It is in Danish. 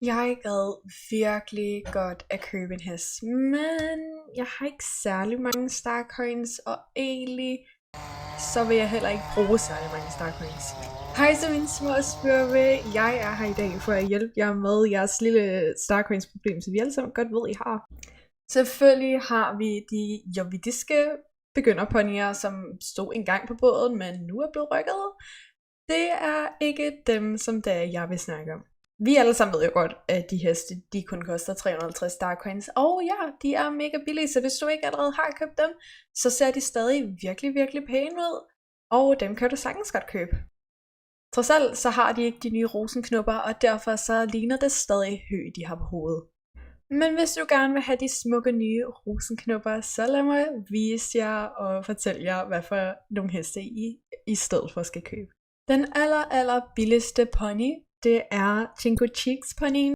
Jeg gad virkelig godt at købe en hest, men jeg har ikke særlig mange Starcoins, og egentlig så vil jeg heller ikke bruge særlig mange Starcoins. Hej så mine små spurve, jeg er her i dag for at hjælpe jer med jeres lille Starcoins problem, så vi alle sammen godt ved, I har. Selvfølgelig har vi de jovidiske begynderponyer, som stod engang på båden, men nu er blevet rykket. Det er ikke dem, som jeg vil snakke om. Vi alle sammen ved jo godt, at de heste, de kun koster 350 Starcoins. Og ja, de er mega billige, så hvis du ikke allerede har købt dem, så ser de stadig virkelig, virkelig pæne ud. Og dem kan du sagtens godt købe. Trods alt, så har de ikke de nye rosenknopper, og derfor så ligner det stadig hø, de har på hovedet. Men hvis du gerne vil have de smukke nye rosenknopper, så lad mig vise jer og fortælle jer, hvad for nogle heste I stedet for skal købe. Den aller billigste pony, det er Cinco Cheeks ponyen.